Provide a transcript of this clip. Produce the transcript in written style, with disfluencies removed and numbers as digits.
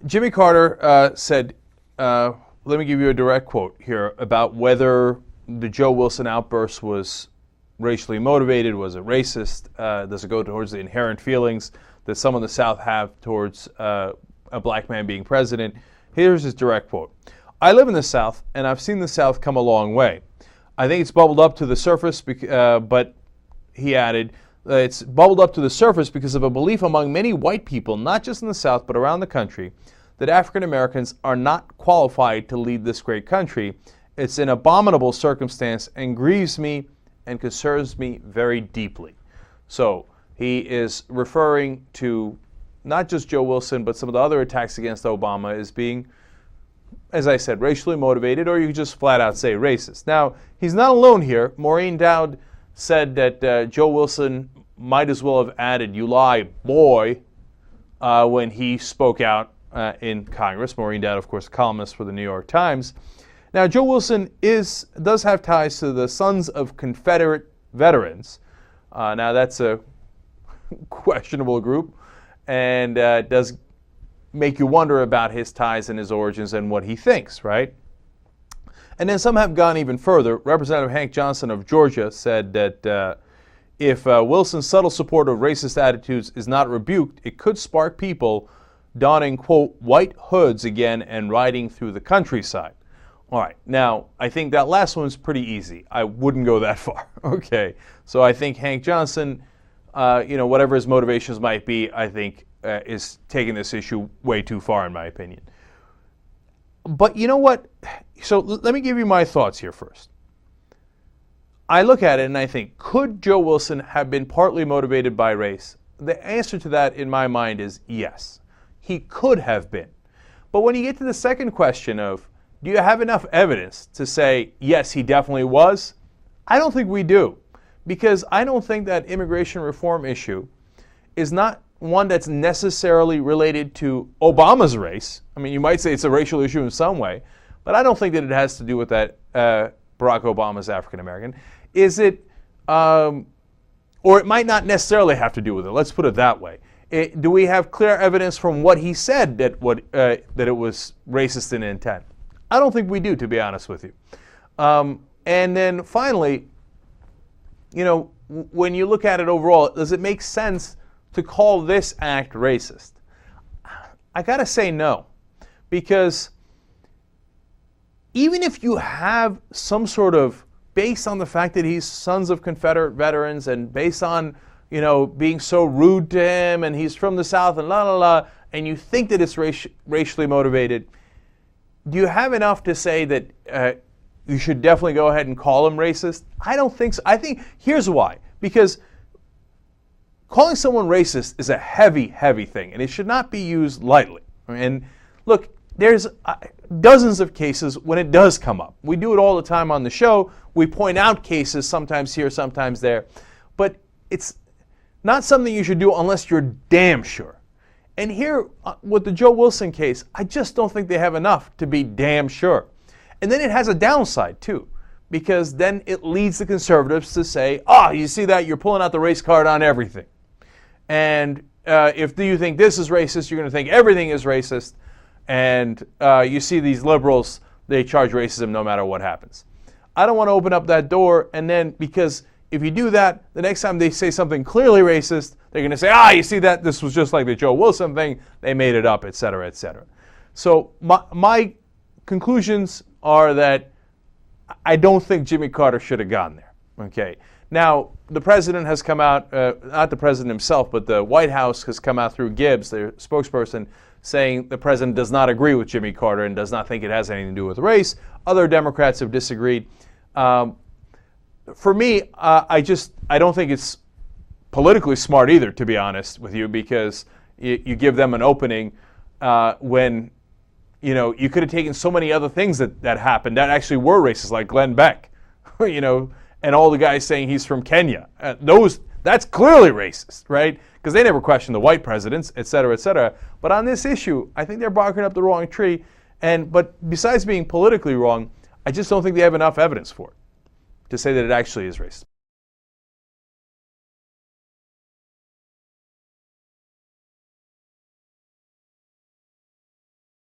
Jimmy Carter said, let me give you a direct quote here about whether the Joe Wilson outburst was racially motivated, was it racist, does it go towards the inherent feelings that some in the South have towards a black man being president. Here's his direct quote. I live in the South, and I've seen the South come a long way. I think it's bubbled up to the surface, but he added, it's bubbled up to the surface because of a belief among many white people, not just in the South, but around the country, that African Americans are not qualified to lead this great country. It's an abominable circumstance and grieves me and concerns me very deeply. So he is referring to not just Joe Wilson, but some of the other attacks against Obama as being, as I said, racially motivated, or you could just flat out say racist. Now, he's not alone here. Maureen Dowd said that Joe Wilson might as well have added, "You lie, boy," when he spoke out in Congress. Maureen Dowd, of course, columnist for the New York Times. Now, Joe Wilson does have ties to the Sons of Confederate Veterans. Now, that's a questionable group, and does make you wonder about his ties and his origins and what he thinks, right? And then some have gone even further. Representative Hank Johnson of Georgia said that if Wilson's subtle support of racist attitudes is not rebuked, it could spark people donning, quote, white hoods again and riding through the countryside. All right, now, I think that last one's pretty easy. I wouldn't go that far, okay? So I think Hank Johnson, whatever his motivations might be, I think is taking this issue way too far, in my opinion. But you know what? So let me give you my thoughts here first. I look at it and I think, could Joe Wilson have been partly motivated by race? The answer to that, in my mind, is yes. He could have been. But when you get to the second question of, do you have enough evidence to say, yes, he definitely was? I don't think we do. Because I don't think that immigration reform issue is not one that's necessarily related to Obama's race. I mean, you might say it's a racial issue in some way, but I don't think that it has to do with that Barack Obama's African American. Is it, or it might not necessarily have to do with it. Let's put it that way. Do we have clear evidence from what he said that it was racist in intent? I don't think we do, to be honest with you. And then finally, when you look at it overall, does it make sense to call this act racist? I gotta say no, because even if you have some sort of, based on the fact that he's Sons of Confederate Veterans and based on, being so rude to him and he's from the South and la la la, and you think that it's racially motivated, do you have enough to say that you should definitely go ahead and call him racist? I don't think so. I think, here's why. Because calling someone racist is a heavy, heavy thing, and it should not be used lightly. And look, there's dozens of cases when it does come up. We do it all the time on the show. We point out cases, sometimes here, sometimes there. But it's not something you should do unless you're damn sure. And here, with the Joe Wilson case, I just don't think they have enough to be damn sure. And then it has a downside, too, because then it leads the conservatives to say, you see that? You're pulling out the race card on everything. And if you think this is racist, you're going to think everything is racist. And you see these liberals, they charge racism no matter what happens. I don't want to open up that door, and then, because if you do that, the next time they say something clearly racist, they're going to say, you see that? This was just like the Joe Wilson thing. They made it up, et cetera, et cetera. So my conclusions are that I don't think Jimmy Carter should have gone there. Okay. Now, the president has come out, not the president himself, but the White House has come out through Gibbs, their spokesperson, saying the president does not agree with Jimmy Carter and does not think it has anything to do with race. Other Democrats have disagreed. For me, I don't think it's politically smart either, to be honest with you, because you give them an opening when, you could have taken so many other things that happened that actually were racist, like Glenn Beck, and all the guys saying he's from Kenya. That's clearly racist, right? Because they never questioned the white presidents, et cetera, et cetera. But on this issue, I think they're barking up the wrong tree. But besides being politically wrong, I just don't think they have enough evidence for it to say that it actually is racist.